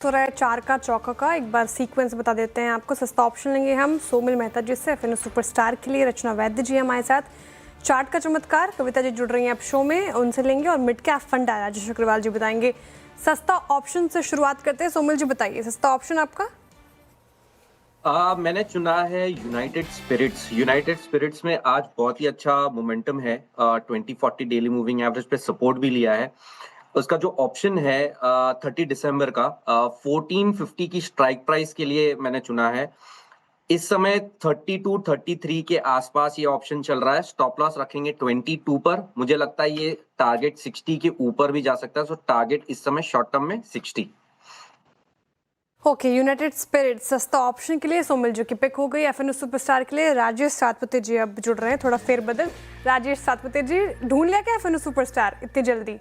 हो रहा है 4 का चौका का। एक बार सीक्वेंस बता देते हैं आपको। सस्ता ऑप्शन लेंगे हम सोमिल मेहता जी से, फिर सुपरस्टार के लिए रचना वैद्य जी हमारे साथ, चार्ट का चमत्कार कविता जी जुड़ रही हैं अब शो में, उनसे लेंगे, और मिड कैप फंड आया राजेश अग्रवाल जी बताएंगे। सस्ता ऑप्शन से शुरुआत करते हैं। सोमिल जी बताइए सस्ता ऑप्शन आपका। मैंने चुना है यूनाइटेड स्पिरिट्स। यूनाइटेड स्पिरिट्स में आज बहुत ही अच्छा मोमेंटम है। 2040 डेली मूविंग एवरेज पे सपोर्ट भी लिया है। उसका जो ऑप्शन है 30 दिसंबर का 1450 की स्ट्राइक प्राइस के लिए मैंने चुना है। इस समय 32-33 के आसपास ये ऑप्शन चल रहा है। स्टॉप लॉस रखेंगे 22 पर। मुझे लगता है ये टारगेट 60 के ऊपर भी जा सकता है। सो टारगेट इस समय शॉर्ट टर्म में 60। ओके, यूनाइटेड स्पिरिट सस्ता ऑप्शन के लिए सोमिल जी की पिक हो गई। एफएनओ सुपरस्टार के लिए राजेश सातपुते जी अब जुड़ रहे हैं, थोड़ा फेरबदल। राजेश सातपुते जी, ढूंढ लिया क्या एफएनओ सुपरस्टार इतनी जल्दी?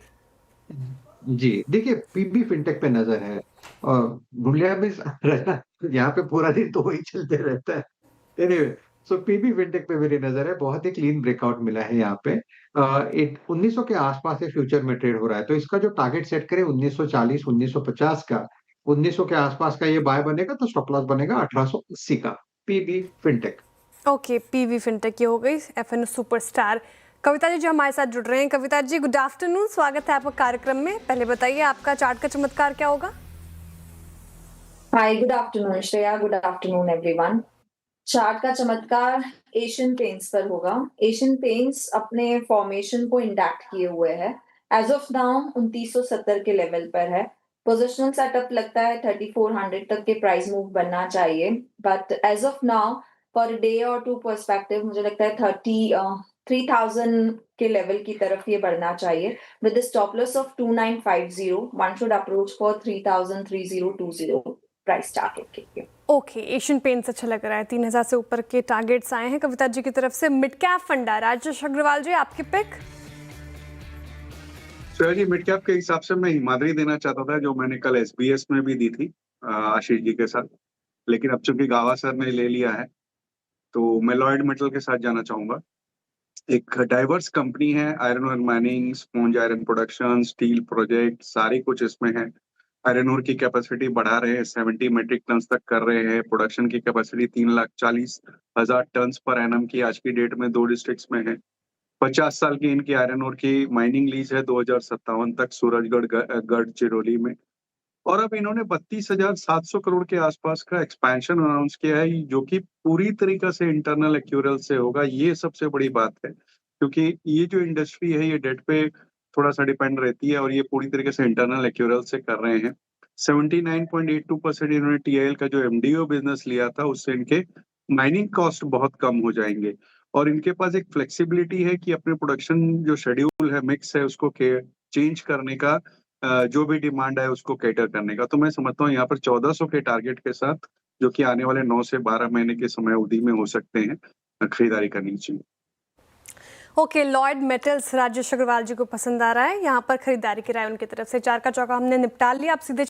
जी देखिए, पीबी फिनटेक पे नजर है और ढूंढलिया में रहना यहाँ पे पूरा दिन तो वही चलते रहता है। एनीवे, सो पीबी फिनटेक पे मेरी नजर है। बहुत ही क्लीन ब्रेकआउट मिला है यहाँ पे। 1900 के आसपास से फ्यूचर में ट्रेड हो रहा है, तो इसका जो टारगेट सेट करें 1940 1950 का, 1900 के आसपास का ये बाय बनेगा तो स्टॉप लॉस बनेगा 1880 का। PB fintech. Okay, PV fintech की हो गई। एफएनओ सुपरस्टार कविता जी जो हमारे साथ जुड़ रहे हैं। कविता जी गुड आफ्टरनून, स्वागत है आपका कार्यक्रम में। पहले बताइए आपका चार्ट का चमत्कार क्या होगा? Hi, good afternoon Shreya, good afternoon everyone. Chart का चमत्कार एशियन पेंट्स पर होगा। एशियन पेंट्स अपने फॉर्मेशन को इंटैक्ट किए हुए है। एज ऑफ नाउ 2970 के लेवल पर है। पोजिशनल सेटअप लगता है 3400 तक के प्राइस मूव बनना चाहिए, but as of now for day or two perspective मुझे लगता है 3000 के लेवल की तरफ ये बढ़ना चाहिए। With the stop loss of 2950 one should approach for 3020 price target के लिए। ओके, एशियन पेंट्स अच्छा लग रहा है। 3000 से ऊपर के टारगेट्स आए हैं कविता जी की तरफ से। मिड कैप फंडा राजेश अग्रवाल जी आपकी पिक। श्रेया जी, मिड कैप के हिसाब से मैं हिमाद्री देना चाहता था, जो मैंने कल एसबीएस में भी दी थी आशीष जी के साथ। लेकिन अब चूंकि गावा सर ने ले लिया है तो मैं लॉयड मेटल के साथ जाना चाहूंगा। एक डाइवर्स कंपनी है, iron ore mining, sponge iron production, steel project, सारी कुछ इसमें है। आयरन ओर की कैपेसिटी बढ़ा रहे हैं, 70 मेट्रिक टन तक कर रहे हैं। प्रोडक्शन की कैपेसिटी 3,40,000 टन पर एनम की आज की डेट में 2 डिस्ट्रिक्ट्स में है। 50 साल की इनकी आयरन ओर की माइनिंग लीज है 2057 तक सूरजगढ़ गढ़चिरौली में। और अब इन्होंने 32,700 करोड़ के आसपास का एक्सपेंशन अनाउंस किया है, जो कि पूरी तरीके से इंटरनल एक्यूरल से होगा। ये सबसे बड़ी बात है, क्योंकि ये जो इंडस्ट्री है ये डेट पे थोड़ा सा डिपेंड रहती है और ये पूरी तरीके से इंटरनल एक्यूरल से कर रहे हैं। 79.82% इन्होंने टीआईएल का जो एमडीओ बिजनेस लिया था उससे इनके माइनिंग कॉस्ट बहुत कम हो जाएंगे। और इनके पास एक फ्लेक्सिबिलिटी है कि अपने प्रोडक्शन जो शेड्यूल है, मिक्स है, उसको चेंज करने का, जो भी डिमांड है उसको कैटर करने का। तो मैं समझता हूँ यहाँ पर 1400 के टारगेट के साथ, जो कि आने वाले 9 से 12 महीने के समय अवधि में हो सकते हैं, खरीदारी करनी चाहिए। Okay, Lloyd Metals Rajesh Agarwal ji को पसंद आ रहा है, यहाँ पर खरीदारी की राय उनकी तरफ से। चार का चौका हमने निपटा लिया। आप सीधे